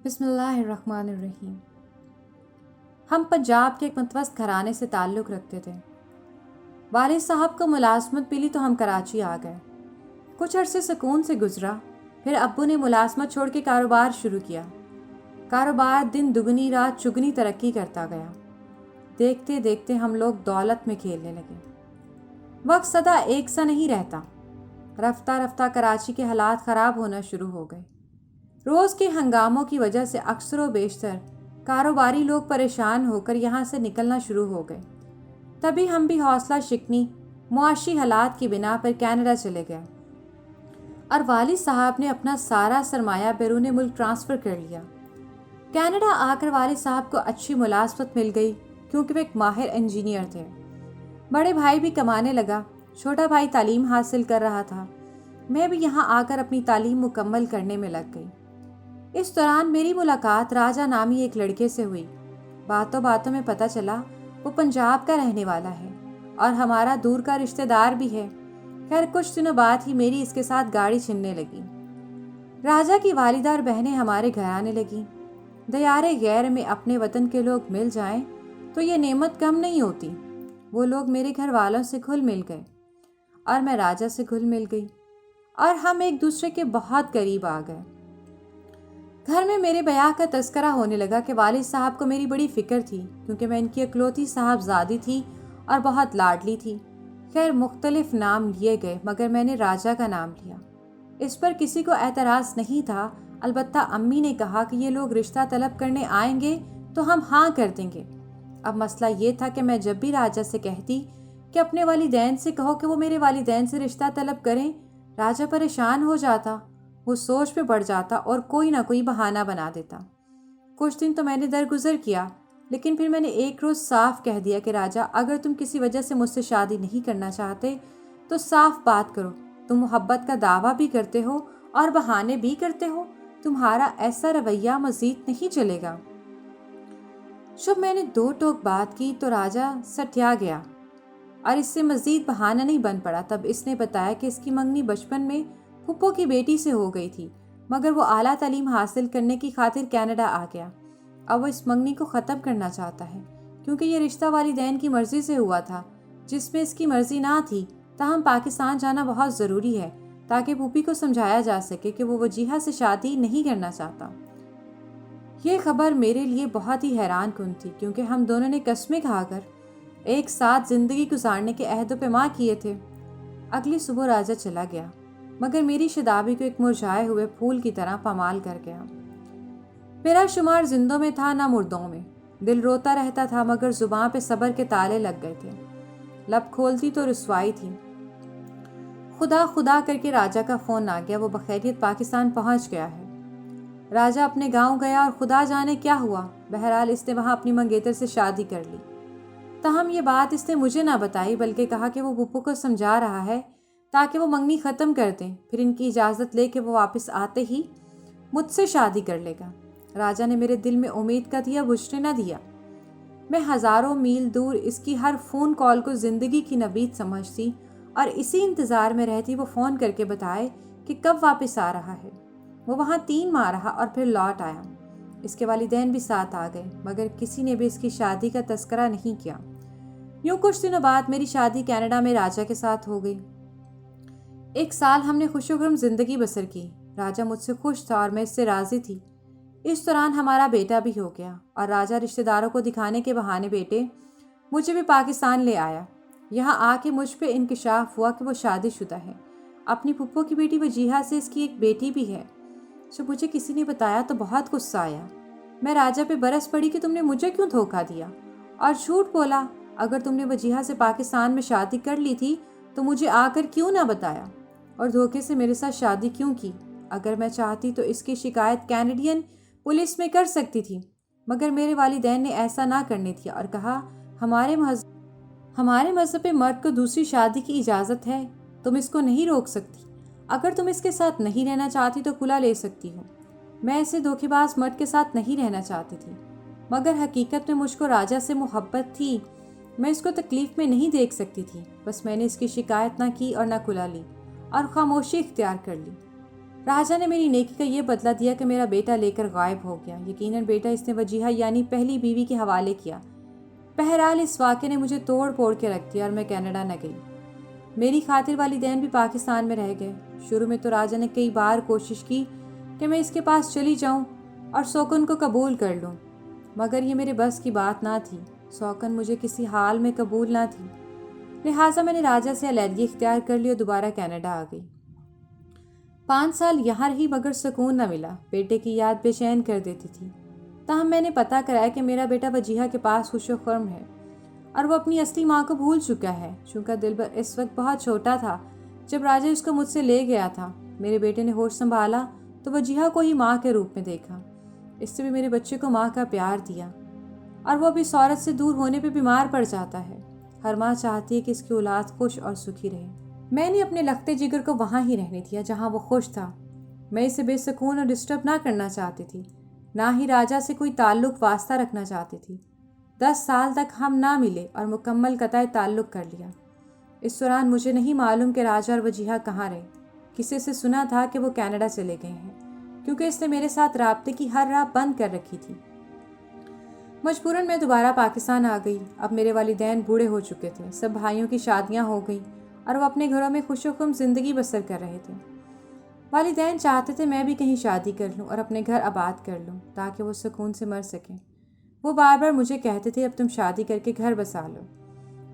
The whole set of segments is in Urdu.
بسم اللہ الرحمن الرحیم۔ ہم پنجاب کے ایک متوسط گھرانے سے تعلق رکھتے تھے۔ والد صاحب کو ملازمت ملی تو ہم کراچی آ گئے۔ کچھ عرصے سکون سے گزرا، پھر ابو نے ملازمت چھوڑ کے کاروبار شروع کیا۔ کاروبار دن دگنی رات چگنی ترقی کرتا گیا۔ دیکھتے دیکھتے ہم لوگ دولت میں کھیلنے لگے۔ وقت سدا ایک سا نہیں رہتا۔ رفتہ رفتہ کراچی کے حالات خراب ہونا شروع ہو گئے۔ روز کے ہنگاموں کی وجہ سے اکثر و بیشتر کاروباری لوگ پریشان ہو کر یہاں سے نکلنا شروع ہو گئے۔ تبھی ہم بھی حوصلہ شکنی معاشی حالات کی بنا پر کینیڈا چلے گئے اور والد صاحب نے اپنا سارا سرمایہ بیرون ملک ٹرانسفر کر لیا۔ کینیڈا آ کر والد صاحب کو اچھی ملازمت مل گئی کیونکہ وہ ایک ماہر انجینئر تھے۔ بڑے بھائی بھی کمانے لگا، چھوٹا بھائی تعلیم حاصل کر رہا تھا۔ میں بھی یہاں آ کر اپنی تعلیم مکمل کرنے میں لگ گئی۔ اس دوران میری ملاقات راجہ نامی ایک لڑکے سے ہوئی۔ باتوں باتوں میں پتہ چلا وہ پنجاب کا رہنے والا ہے اور ہمارا دور کا رشتہ دار بھی ہے۔ خیر کچھ دنوں بعد ہی میری اس کے ساتھ گاڑی چھننے لگی۔ راجہ کی والدہ اور بہنیں ہمارے گھر آنے لگیں۔ دیار غیر میں اپنے وطن کے لوگ مل جائیں تو یہ نعمت کم نہیں ہوتی۔ وہ لوگ میرے گھر والوں سے گھل مل گئے اور میں راجہ سے گھل مل گئی اور ہم ایک دوسرے کے بہت قریب آ گئے۔ گھر میں میرے بیاہ کا تذکرہ ہونے لگا کہ والد صاحب کو میری بڑی فکر تھی کیونکہ میں ان کی اکلوتی صاحبزادی تھی اور بہت لاڈلی تھی۔ خیر مختلف نام لیے گئے مگر میں نے راجہ کا نام لیا۔ اس پر کسی کو اعتراض نہیں تھا، البتہ امی نے کہا کہ یہ لوگ رشتہ طلب کرنے آئیں گے تو ہم ہاں کر دیں گے۔ اب مسئلہ یہ تھا کہ میں جب بھی راجہ سے کہتی کہ اپنے والدین سے کہو کہ وہ میرے والدین سے رشتہ طلب کریں، راجہ پریشان ہو جاتا، وہ سوچ پہ پڑ جاتا اور کوئی نہ کوئی بہانہ بنا دیتا۔ کچھ دن تو میں نے درگزر کیا، لیکن پھر میں نے ایک روز صاف کہہ دیا کہ راجہ اگر تم کسی وجہ سے مجھ سے شادی نہیں کرنا چاہتے تو صاف بات کرو۔ تم محبت کا دعویٰ بھی کرتے ہو اور بہانے بھی کرتے ہو، تمہارا ایسا رویہ مزید نہیں چلے گا۔ جب میں نے دو ٹوک بات کی تو راجہ سٹیا گیا اور اس سے مزید بہانہ نہیں بن پڑا۔ تب اس نے بتایا کہ اس کی منگنی بچپن میں پھپھو کی بیٹی سے ہو گئی تھی مگر وہ اعلیٰ تعلیم حاصل کرنے کی خاطر کینیڈا آ گیا۔ اب وہ اس منگنی کو ختم کرنا چاہتا ہے کیونکہ یہ رشتہ والدین کی مرضی سے ہوا تھا جس میں اس کی مرضی نہ تھی۔ تاہم پاکستان جانا بہت ضروری ہے تاکہ پھوپھی کو سمجھایا جا سکے کہ وہ وجیہہ سے شادی نہیں کرنا چاہتا۔ یہ خبر میرے لیے بہت ہی حیران کن تھی کیونکہ ہم دونوں نے قسمیں کھا کر ایک ساتھ زندگی گزارنے کے عہد و پیما کیے تھے۔ اگلی صبح راجہ چلا گیا مگر میری شدابی کو ایک مرجھائے ہوئے پھول کی طرح پامال کر گیا۔ میرا شمار زندوں میں تھا نہ مردوں میں۔ دل روتا رہتا تھا مگر زباں پہ صبر کے تالے لگ گئے تھے۔ لب کھولتی تو رسوائی تھی۔ خدا خدا کر کے راجہ کا فون آ گیا، وہ بخیریت پاکستان پہنچ گیا ہے۔ راجہ اپنے گاؤں گیا اور خدا جانے کیا ہوا، بہرحال اس نے وہاں اپنی منگیتر سے شادی کر لی۔ تاہم یہ بات اس نے مجھے نہ بتائی بلکہ کہا کہ وہ پھپھو کو سمجھا رہا ہے تاکہ وہ منگنی ختم کر دیں، پھر ان کی اجازت لے کے وہ واپس آتے ہی مجھ سے شادی کر لے گا۔ راجہ نے میرے دل میں امید کا دیا بجھنے نہ دیا۔ میں ہزاروں میل دور اس کی ہر فون کال کو زندگی کی نوید سمجھتی اور اسی انتظار میں رہتی وہ فون کر کے بتائے کہ کب واپس آ رہا ہے۔ وہ وہاں 3 ماہ رہا اور پھر لوٹ آیا۔ اس کے والدین بھی ساتھ آ گئے مگر کسی نے بھی اس کی شادی کا تذکرہ نہیں کیا۔ یوں کچھ دنوں بعد میری شادی کینیڈا میں راجہ کے ساتھ ہو گئی۔ 1 سال ہم نے خوش و خرم زندگی بسر کی۔ راجہ مجھ سے خوش تھا اور میں اس سے راضی تھی۔ اس دوران ہمارا بیٹا بھی ہو گیا اور راجہ رشتہ داروں کو دکھانے کے بہانے بیٹے مجھے بھی پاکستان لے آیا۔ یہاں آ کے مجھ پہ انکشاف ہوا کہ وہ شادی شدہ ہے۔ اپنی پھپھو کی بیٹی وجیہہ سے اس کی ایک بیٹی بھی ہے۔ جب مجھے کسی نے بتایا تو بہت غصہ آیا۔ میں راجہ پہ برس پڑی کہ تم نے مجھے کیوں دھوکہ دیا اور جھوٹ بولا۔ اگر تم نے وجیہہ سے پاکستان میں شادی کر لی تھی تو مجھے آ کر کیوں نہ بتایا اور دھوکے سے میرے ساتھ شادی کیوں کی؟ اگر میں چاہتی تو اس کی شکایت کینیڈین پولیس میں کر سکتی تھی مگر میرے والدین نے ایسا نہ کرنے دیا اور کہا ہمارے مذہب پہ مرد کو دوسری شادی کی اجازت ہے، تم اس کو نہیں روک سکتی۔ اگر تم اس کے ساتھ نہیں رہنا چاہتی تو کھلا لے سکتی ہو۔ میں ایسے دھوکے باز مرد کے ساتھ نہیں رہنا چاہتی تھی مگر حقیقت میں مجھ کو راجہ سے محبت تھی۔ میں اس کو تکلیف میں نہیں دیکھ سکتی تھی، بس میں نے اس کی شکایت نہ کی اور نہ کھلا لی اور خاموشی اختیار کر لی۔ راجا نے میری نیکی کا یہ بدلہ دیا کہ میرا بیٹا لے کر غائب ہو گیا۔ یقیناً بیٹا اس نے وجیہہ یعنی پہلی بیوی کے حوالے کیا۔ بہرحال اس واقعے نے مجھے توڑ پھوڑ کے رکھ دیا اور میں کینیڈا نہ گئی۔ میری خاطر والدین بھی پاکستان میں رہ گئے۔ شروع میں تو راجا نے کئی بار کوشش کی کہ میں اس کے پاس چلی جاؤں اور سوکن کو قبول کر لوں، مگر یہ میرے بس کی بات نہ تھی۔ سوکن مجھے کسی حال میں قبول نہ تھی، لہٰذا میں نے راجا سے علیحدگی اختیار کر لی اور دوبارہ کینیڈا آ گئی۔ 5 سال یہاں رہی مگر سکون نہ ملا۔ بیٹے کی یاد بے چین کر دیتی تھی۔ تاہم میں نے پتہ کرایا کہ میرا بیٹا وجیہہ کے پاس خوش و خرم ہے اور وہ اپنی اصلی ماں کو بھول چکا ہے۔ چونکہ دلبر اس وقت بہت چھوٹا تھا جب راجا اس کو مجھ سے لے گیا تھا، میرے بیٹے نے ہوش سنبھالا تو وجیہہ کو ہی ماں کے روپ میں دیکھا۔ اس سے بھی میرے بچے کو ماں کا پیار دیا، اور وہ اب اس عورت سے دور ہونے پہ بیمار پڑ جاتا ہے۔ ہر ماں چاہتی ہے کہ اس کی اولاد خوش اور سکھی رہے۔ میں نے اپنے لختے جگر کو وہاں ہی رہنے دیا جہاں وہ خوش تھا۔ میں اسے بے سکون اور ڈسٹرب نہ کرنا چاہتی تھی، نہ ہی راجا سے کوئی تعلق واسطہ رکھنا چاہتی تھی۔ 10 سال تک ہم نہ ملے اور مکمل قطع تعلق کر لیا۔ اس دوران مجھے نہیں معلوم کہ راجا اور وجیہہ کہاں رہے۔ کسی سے سنا تھا کہ وہ کینیڈا چلے گئے ہیں، کیونکہ اس نے میرے ساتھ رابطے کی ہر راہ بند کر رکھی تھی۔ مجبوراً میں دوبارہ پاکستان آ گئی۔ اب میرے والدین بوڑھے ہو چکے تھے، سب بھائیوں کی شادیاں ہو گئیں اور وہ اپنے گھروں میں خوش و خرم زندگی بسر کر رہے تھے۔ والدین چاہتے تھے میں بھی کہیں شادی کر لوں اور اپنے گھر آباد کر لوں تاکہ وہ سکون سے مر سکیں۔ وہ بار بار مجھے کہتے تھے اب تم شادی کر کے گھر بسا لو۔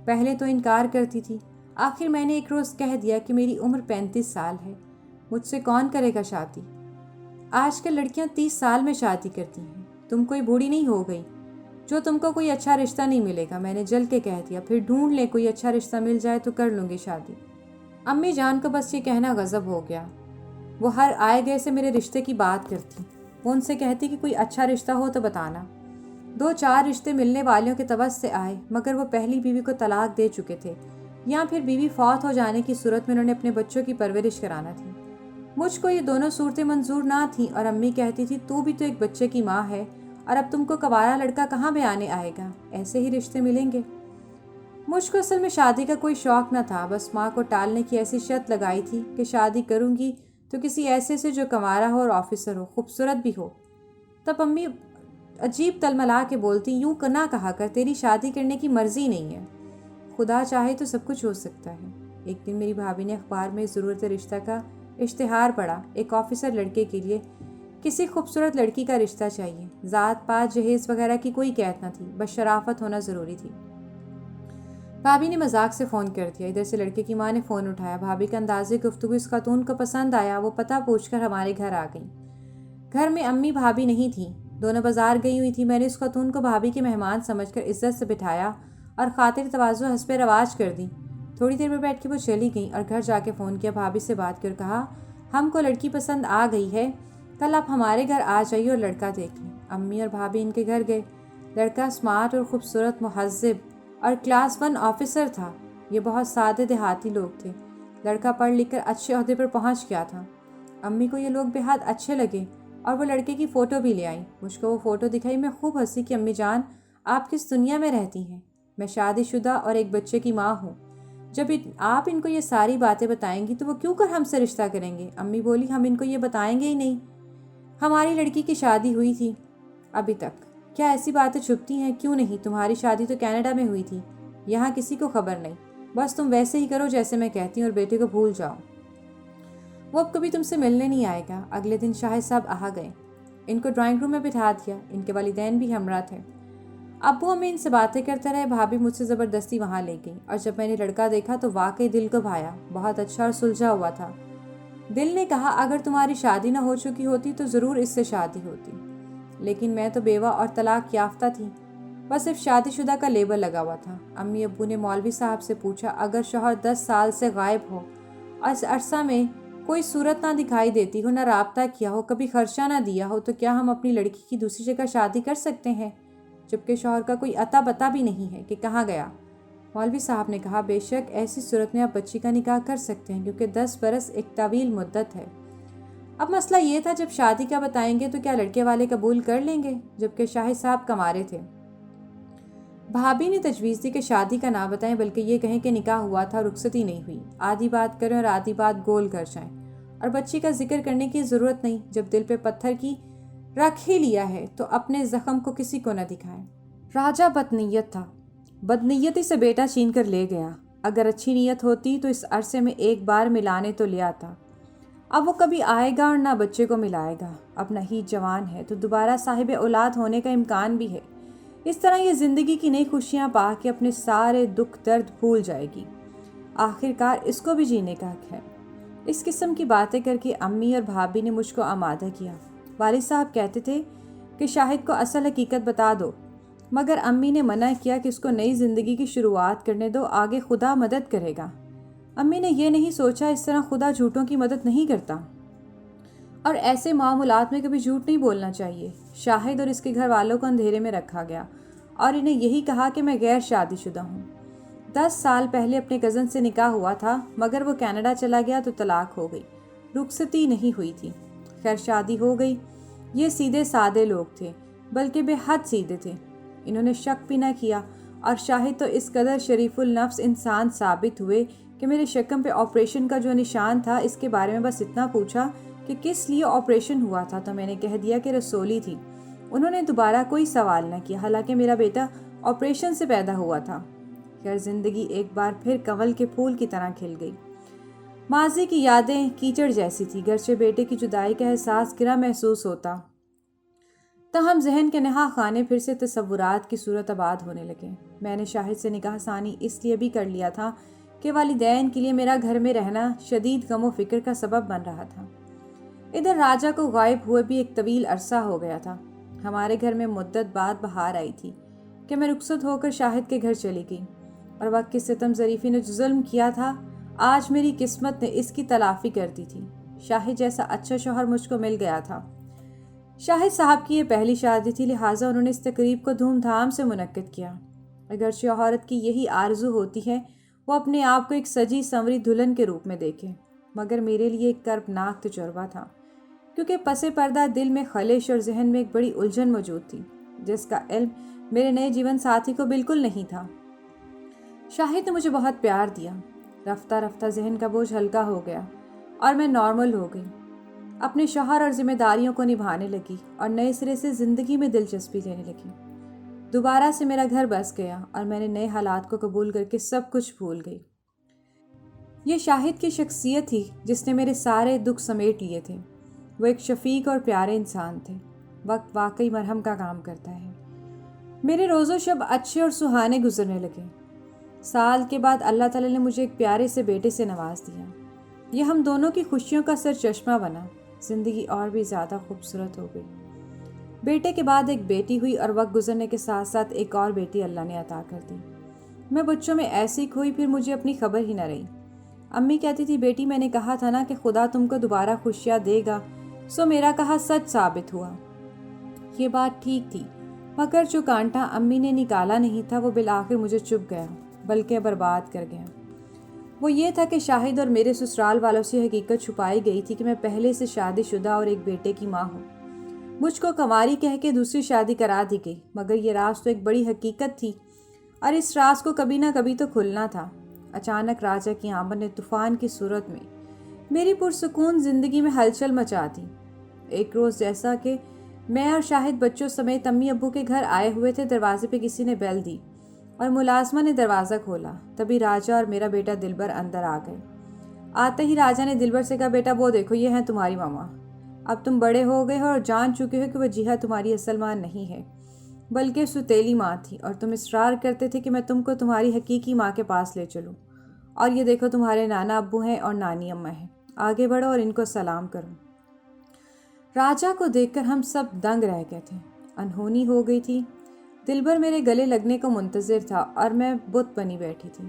پہلے تو انکار کرتی تھی، آخر میں نے ایک روز کہہ دیا کہ میری عمر 35 سال ہے، مجھ سے کون کرے گا شادی؟ آج کل لڑکیاں 30 سال میں شادی کرتی ہیں، تم کوئی بوڑھی نہیں ہو گئی جو تم کو کوئی اچھا رشتہ نہیں ملے گا۔ میں نے جل کے کہہ دیا پھر ڈھونڈ لیں، کوئی اچھا رشتہ مل جائے تو کر لوں گی شادی۔ امی جان کو بس یہ کہنا غضب ہو گیا۔ وہ ہر آئے گئے سے میرے رشتے کی بات کرتی۔ وہ ان سے کہتی کہ کوئی اچھا رشتہ ہو تو بتانا۔ 2-4 رشتے ملنے والوں کے توسط سے آئے، مگر وہ پہلی بیوی کو طلاق دے چکے تھے یا پھر بیوی فوت ہو جانے کی صورت میں انہوں نے اپنے بچوں کی پرورش کرانا تھی۔ مجھ کو یہ دونوں صورتیں منظور نہ تھیں اور امی کہتی تھی تو بھی تو ایک بچے کی ماں ہے اور اب تم کو کنوارا لڑکا کہاں میں آنے آئے گا، ایسے ہی رشتے ملیں گے۔ مجھ کو اصل میں شادی کا کوئی شوق نہ تھا، بس ماں کو ٹالنے کی ایسی شرط لگائی تھی کہ شادی کروں گی تو کسی ایسے سے جو کنوارا ہو اور آفیسر ہو، خوبصورت بھی ہو۔ تب امی عجیب تلملا کے بولتی یوں نہ کہا کر، تیری شادی کرنے کی مرضی نہیں ہے، خدا چاہے تو سب کچھ ہو سکتا ہے۔ ایک دن میری بھابھی نے اخبار میں ضرورت رشتہ کا اشتہار پڑھا، ایک آفیسر لڑکے کے لیے کسی خوبصورت لڑکی کا رشتہ چاہیے، ذات پات جہیز وغیرہ کی کوئی قید نہ تھی، بس شرافت ہونا ضروری تھی۔ بھابھی نے مذاق سے فون کر دیا، ادھر سے لڑکے کی ماں نے فون اٹھایا۔ بھابھی کا اندازِ گفتگو اس خاتون کو پسند آیا، وہ پتہ پوچھ کر ہمارے گھر آ گئیں۔ گھر میں امی بھابھی نہیں تھیں، دونوں بازار گئی ہوئی تھی۔ میں نے اس خاتون کو بھابھی کے مہمان سمجھ کر عزت سے بٹھایا اور خاطر تواضع حسب رواج کر دی۔ تھوڑی دیر میں بیٹھ کے وہ چلی گئیں اور گھر جا کے فون کیا، بھابھی سے بات کر کہا ہم کو لڑکی پسند آ گئی ہے، کل آپ ہمارے گھر آ جائیے اور لڑکا دیکھ لیں۔ امی اور بھابھی ان کے گھر گئے۔ لڑکا اسمارٹ اور خوبصورت، مہذب اور کلاس 1 آفیسر تھا۔ یہ بہت سادے دیہاتی لوگ تھے۔ لڑکا پڑھ لکھ کر اچھے عہدے پر پہنچ گیا تھا۔ امی کو یہ لوگ بے حد اچھے لگے اور وہ لڑکے کی فوٹو بھی لے آئیں۔ مجھ کو وہ فوٹو دکھائی، میں خوب ہنسی کہ امی جان آپ کس دنیا میں رہتی ہیں؟ میں شادی شدہ اور ایک بچے کی ماں ہوں۔ جب آپ ان کو یہ ساری باتیں بتائیں گی تو وہ کیوں کر ہم سے رشتہ کریں گے؟ امی بولی ہم ان کو یہ بتائیں گے ہی نہیں، ہماری لڑکی کی شادی ہوئی تھی ابھی تک، کیا ایسی باتیں چھپتی ہیں؟ کیوں نہیں، تمہاری شادی تو کینیڈا میں ہوئی تھی، یہاں کسی کو خبر نہیں، بس تم ویسے ہی کرو جیسے میں کہتی ہوں اور بیٹے کو بھول جاؤ، وہ اب کبھی تم سے ملنے نہیں آئے گا۔ اگلے دن شاہد صاحب آ گئے، ان کو ڈرائنگ روم میں بٹھا دیا، ان کے والدین بھی ہمراہ تھے۔ ابو امی ان سے باتیں کرتے رہے، بھابھی مجھ سے زبردستی وہاں لے گئی، اور جب میں نے لڑکا دیکھا تو واقعی دل کو بھایا، بہت اچھا اور سلجھا ہوا تھا۔ دل نے کہا اگر تمہاری شادی نہ ہو چکی ہوتی تو ضرور اس سے شادی ہوتی، لیکن میں تو بیوہ اور طلاق یافتہ تھی، بس صرف شادی شدہ کا لیبل لگا ہوا تھا۔ امی ابو نے مولوی صاحب سے پوچھا اگر شوہر 10 سال سے غائب ہو اور اس عرصہ میں کوئی صورت نہ دکھائی دیتی ہو، نہ رابطہ کیا ہو، کبھی خرچہ نہ دیا ہو، تو کیا ہم اپنی لڑکی کی دوسری جگہ شادی کر سکتے ہیں، جبکہ شوہر کا کوئی اتا پتہ بھی نہیں ہے کہ کہاں گیا؟ مولوی صاحب نے کہا بے شک ایسی صورت میں آپ بچی کا نکاح کر سکتے ہیں، کیونکہ 10 برس ایک طویل مدت ہے۔ اب مسئلہ یہ تھا جب شادی کا بتائیں گے تو کیا لڑکے والے قبول کر لیں گے، جبکہ شاہد صاحب کمارے تھے۔ بھابھی نے تجویز دی کہ شادی کا نہ بتائیں، بلکہ یہ کہیں کہ نکاح ہوا تھا، رخصتی نہیں ہوئی، آدھی بات کریں اور آدھی بات گول کر جائیں، اور بچی کا ذکر کرنے کی ضرورت نہیں، جب دل پہ پتھر کی رکھ ہی لیا ہے تو اپنے زخم کو کسی کو نہ دکھائے۔ راجہ بدنیت تھا، بدنیتی سے بیٹا چھین کر لے گیا۔ اگر اچھی نیت ہوتی تو اس عرصے میں ایک بار ملانے تو لیا تھا۔ اب وہ کبھی آئے گا اور نہ بچے کو ملائے گا۔ اب نہید جوان ہے تو دوبارہ صاحب اولاد ہونے کا امکان بھی ہے۔ اس طرح یہ زندگی کی نئی خوشیاں پا کے اپنے سارے دکھ درد بھول جائے گی۔ آخر کار اس کو بھی جینے کا حق ہے۔ اس قسم کی باتیں کر کے امی اور بھابھی نے مجھ کو آمادہ کیا۔ والد صاحب کہتے تھے کہ شاہد کو اصل حقیقت بتا دو، مگر امی نے منع کیا کہ اس کو نئی زندگی کی شروعات کرنے دو، آگے خدا مدد کرے گا۔ امی نے یہ نہیں سوچا اس طرح خدا جھوٹوں کی مدد نہیں کرتا، اور ایسے معاملات میں کبھی جھوٹ نہیں بولنا چاہیے۔ شاہد اور اس کے گھر والوں کو اندھیرے میں رکھا گیا اور انہیں یہی کہا کہ میں غیر شادی شدہ ہوں۔ 10 سال پہلے اپنے کزن سے نکاح ہوا تھا، مگر وہ کینیڈا چلا گیا تو طلاق ہو گئی، رخصتی نہیں ہوئی تھی۔ خیر شادی ہو گئی۔ یہ سیدھے سادے لوگ تھے، بلکہ بے حد سیدھے تھے۔ انہوں نے شک بھی نہ کیا، اور شاہد تو اس قدر شریف النفس انسان ثابت ہوئے کہ میرے شکم پہ آپریشن کا جو نشان تھا اس کے بارے میں بس اتنا پوچھا کہ کس لیے آپریشن ہوا تھا تو میں نے کہہ دیا کہ رسولی تھی۔ انہوں نے دوبارہ کوئی سوال نہ کیا، حالانکہ میرا بیٹا آپریشن سے پیدا ہوا تھا۔ خیر زندگی ایک بار پھر کنول کے پھول کی طرح کھل گئی۔ ماضی کی یادیں کیچڑ جیسی تھی، گرچہ بیٹے کی جدائی کا احساس گرا محسوس ہوتا، تاہم ذہن کے نہا خانے پھر سے تصورات کی صورت آباد ہونے لگے۔ میں نے شاہد سے نکاح ثانی اس لیے بھی کر لیا تھا کہ والدین کے لیے میرا گھر میں رہنا شدید غم و فکر کا سبب بن رہا تھا۔ ادھر راجہ کو غائب ہوئے بھی ایک طویل عرصہ ہو گیا تھا۔ ہمارے گھر میں مدت بعد بہار آئی تھی کہ میں رخصت ہو کر شاہد کے گھر چلی گئی، اور وقت کی ستم ظریفی نے جو ظلم کیا تھا آج میری قسمت نے اس کی تلافی کر دی تھی۔ شاہد جیسا اچھا شوہر مجھ کو مل گیا تھا۔ شاہد صاحب کی یہ پہلی شادی تھی، لہٰذا انہوں نے اس تقریب کو دھوم دھام سے منعقد کیا۔ اگرچہ عورت کی یہی آرزو ہوتی ہے وہ اپنے آپ کو ایک سجی سنوری دلہن کے روپ میں دیکھے، مگر میرے لیے ایک کربناک تجربہ تھا، کیونکہ پس پردہ دل میں خلش اور ذہن میں ایک بڑی الجھن موجود تھی جس کا علم میرے نئے جیون ساتھی کو بالکل نہیں تھا۔ شاہد نے مجھے بہت پیار دیا۔ رفتہ رفتہ ذہن کا بوجھ ہلکا ہو گیا اور میں نارمل ہو گئی، اپنے شوہر اور ذمہ داریوں کو نبھانے لگی اور نئے سرے سے زندگی میں دلچسپی لینے لگی۔ دوبارہ سے میرا گھر بس گیا اور میں نے نئے حالات کو قبول کر کے سب کچھ بھول گئی۔ یہ شاہد کی شخصیت تھی جس نے میرے سارے دکھ سمیٹ لیے تھے۔ وہ ایک شفیق اور پیارے انسان تھے۔ وقت واقعی مرہم کا کام کرتا ہے۔ میرے روز و شب اچھے اور سہانے گزرنے لگے۔ سال کے بعد اللہ تعالیٰ نے مجھے ایک پیارے سے بیٹے سے نواز دیا۔ یہ ہم دونوں کی خوشیوں کا سر چشمہ بنا۔ زندگی اور بھی زیادہ خوبصورت ہو گئی۔ بیٹے کے بعد ایک بیٹی ہوئی اور وقت گزرنے کے ساتھ ساتھ ایک اور بیٹی اللہ نے عطا کر دی۔ میں بچوں میں ایسی کھوئی پھر مجھے اپنی خبر ہی نہ رہی۔ امی کہتی تھی بیٹی میں نے کہا تھا نا کہ خدا تم کو دوبارہ خوشیاں دے گا، سو میرا کہا سچ ثابت ہوا۔ یہ بات ٹھیک تھی، مگر جو کانٹا امی نے نکالا نہیں تھا وہ بالآخر مجھے چبھ گیا، بلکہ برباد کر گیا۔ وہ یہ تھا کہ شاہد اور میرے سسرال والوں سے حقیقت چھپائی گئی تھی کہ میں پہلے سے شادی شدہ اور ایک بیٹے کی ماں ہوں۔ مجھ کو کنواری کہہ کے دوسری شادی کرا دی گئی، مگر یہ راز تو ایک بڑی حقیقت تھی اور اس راز کو کبھی نہ کبھی تو کھلنا تھا۔ اچانک راجہ کی آمد نے طوفان کی صورت میں میری پرسکون زندگی میں ہلچل مچا دی۔ ایک روز جیسا کہ میں اور شاہد بچوں سمیت امی ابو کے گھر آئے ہوئے تھے، دروازے پہ کسی نے بیل دی اور ملازمہ نے دروازہ کھولا۔ تبھی راجہ اور میرا بیٹا دلبر اندر آ گئے۔ آتے ہی راجہ نے دلبر سے کہا بیٹا وہ دیکھو یہ ہیں تمہاری ماما۔ اب تم بڑے ہو گئے ہو اور جان چکے ہو کہ وہ جیہا تمہاری اصل ماں نہیں ہے بلکہ ستیلی ماں تھی، اور تم اصرار کرتے تھے کہ میں تم کو تمہاری حقیقی ماں کے پاس لے چلوں۔ اور یہ دیکھو تمہارے نانا ابو ہیں اور نانی اماں ہیں، آگے بڑھو اور ان کو سلام کرو۔ راجہ کو دیکھ کر ہم سب دنگ رہ گئے تھے۔ انہونی ہو گئی تھی۔ دلبر میرے گلے لگنے کو منتظر تھا اور میں بت بنی بیٹھی تھی۔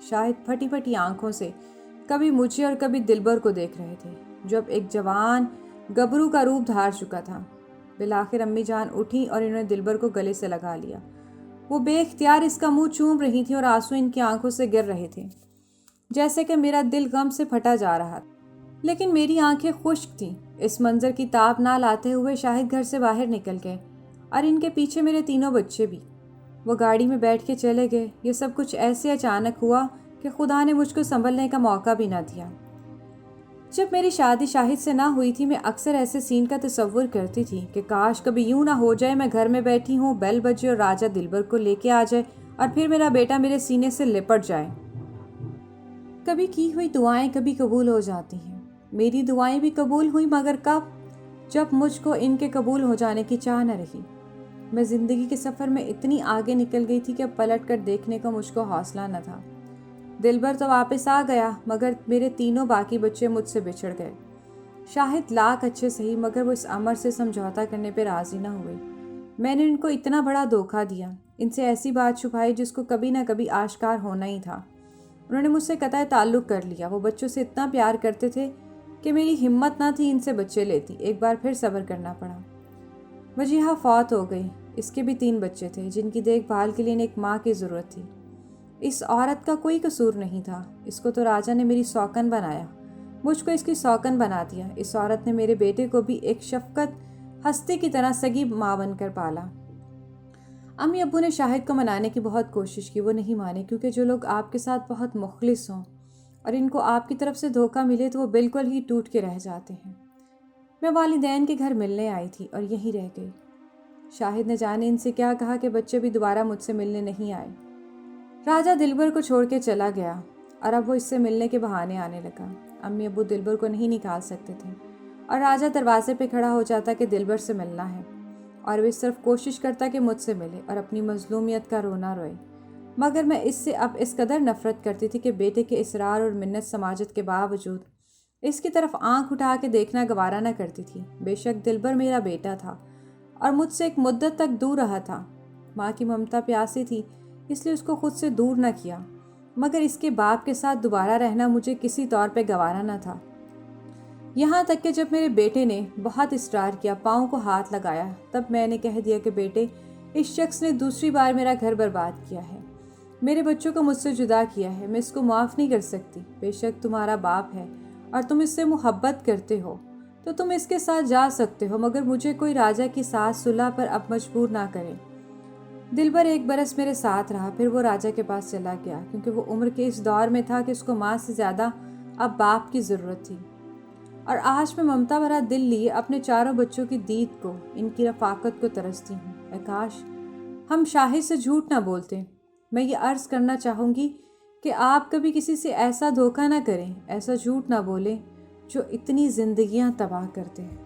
شاہد پھٹی پھٹی آنکھوں سے کبھی مجھے اور کبھی دلبر کو دیکھ رہے تھے جو اب ایک جوان گبرو کا روپ دھار چکا تھا۔ بالآخر امی جان اٹھی اور انہوں نے دلبر کو گلے سے لگا لیا۔ وہ بے اختیار اس کا منہ چوم رہی تھی اور آنسو ان کی آنکھوں سے گر رہے تھے، جیسے کہ میرا دل غم سے پھٹا جا رہا تھا، لیکن میری آنکھیں خشک تھیں۔ اس منظر کی تاب نہ لاتے ہوئے شاہد گھر سے باہر نکل گئے اور ان کے پیچھے میرے تینوں بچے بھی۔ وہ گاڑی میں بیٹھ کے چلے گئے۔ یہ سب کچھ ایسے اچانک ہوا کہ خدا نے مجھ کو سنبھلنے کا موقع بھی نہ دیا۔ جب میری شادی شاہد سے نہ ہوئی تھی میں اکثر ایسے سین کا تصور کرتی تھی کہ کاش کبھی یوں نہ ہو جائے میں گھر میں بیٹھی ہوں، بیل بجے اور راجہ دلبر کو لے کے آ جائے اور پھر میرا بیٹا میرے سینے سے لپٹ جائے۔ کبھی کی ہوئی دعائیں کبھی قبول ہو جاتی ہیں۔ میری دعائیں بھی قبول ہوئی، مگر کب؟ جب مجھ کو ان کے قبول ہو جانے کی چاہ نہ رہی۔ میں زندگی کے سفر میں اتنی آگے نکل گئی تھی کہ اب پلٹ کر دیکھنے کا مجھ کو حوصلہ نہ تھا۔ دلبر تو واپس آ گیا، مگر میرے تینوں باقی بچے مجھ سے بچھڑ گئے۔ شاہد لاکھ اچھے سہی، مگر وہ اس امر سے سمجھوتا کرنے پہ راضی نہ ہوئے۔ میں نے ان کو اتنا بڑا دھوکہ دیا، ان سے ایسی بات چھپائی جس کو کبھی نہ کبھی آشکار ہونا ہی تھا۔ انہوں نے مجھ سے قطع تعلق کر لیا۔ وہ بچوں سے اتنا پیار کرتے تھے کہ میری ہمت نہ تھی ان سے بچے لیتی۔ ایک بار پھر صبر کرنا پڑا۔ وجیہہ فوت ہو گئی۔ اس کے بھی 3 بچے تھے جن کی دیکھ بھال کے لیے ایک ماں کی ضرورت تھی۔ اس عورت کا کوئی قصور نہیں تھا، اس کو تو راجہ نے میری سوکن بنایا، مجھ کو اس کی سوکن بنا دیا۔ اس عورت نے میرے بیٹے کو بھی ایک شفقت ہستی کی طرح سگی ماں بن کر پالا۔ امی ابو نے شاہد کو منانے کی بہت کوشش کی، وہ نہیں مانے، کیونکہ جو لوگ آپ کے ساتھ بہت مخلص ہوں اور ان کو آپ کی طرف سے دھوکہ ملے تو وہ بالکل ہی ٹوٹ کے رہ جاتے ہیں۔ میں والدین کے گھر ملنے آئی تھی اور یہیں رہ گئی۔ شاہد نے جانے ان سے کیا کہا کہ بچے بھی دوبارہ مجھ سے ملنے نہیں آئے۔ راجہ دلبر کو چھوڑ کے چلا گیا اور اب وہ اس سے ملنے کے بہانے آنے لگا۔ امی ابو دلبر کو نہیں نکال سکتے تھے اور راجہ دروازے پہ کھڑا ہو جاتا کہ دلبر سے ملنا ہے، اور وہ صرف کوشش کرتا کہ مجھ سے ملے اور اپنی مظلومیت کا رونا روئے۔ مگر میں اس سے اب اس قدر نفرت کرتی تھی کہ بیٹے کے اصرار اور منت سماجت کے باوجود اس کی طرف آنکھ اٹھا کے دیکھنا گوارا نہ کرتی تھی۔ بے شک دلبر میرا بیٹا تھا اور مجھ سے ایک مدت تک دور رہا تھا۔ ماں کی ممتا پیاسی تھی، اس لیے اس کو خود سے دور نہ کیا، مگر اس کے باپ کے ساتھ دوبارہ رہنا مجھے کسی طور پہ گوارا نہ تھا۔ یہاں تک کہ جب میرے بیٹے نے بہت اصرار کیا، پاؤں کو ہاتھ لگایا، تب میں نے کہہ دیا کہ بیٹے، اس شخص نے دوسری بار میرا گھر برباد کیا ہے، میرے بچوں کو مجھ سے جدا کیا ہے، میں اس کو معاف نہیں کر سکتی۔ بے شک تمہارا باپ ہے اور تم اس سے محبت کرتے ہو تو تم اس کے ساتھ جا سکتے ہو، مگر مجھے کوئی راجہ کی ساتھ صلح پر اب مجبور نہ کرے۔ دلبر 1 برس میرے ساتھ رہا، پھر وہ راجہ کے پاس چلا گیا، کیونکہ وہ عمر کے اس دور میں تھا کہ اس کو ماں سے زیادہ اب باپ کی ضرورت تھی۔ اور آج میں ممتا بھرا دل لیے اپنے 4 بچوں کی دید کو، ان کی رفاقت کو ترستی ہوں۔ اے کاش ہم شاہد سے جھوٹ نہ بولتے۔ میں یہ عرض کرنا چاہوں گی کہ آپ کبھی کسی سے ایسا دھوکہ نہ کریں، ایسا جھوٹ نہ بولیں جو اتنی زندگیاں تباہ کرتے ہیں۔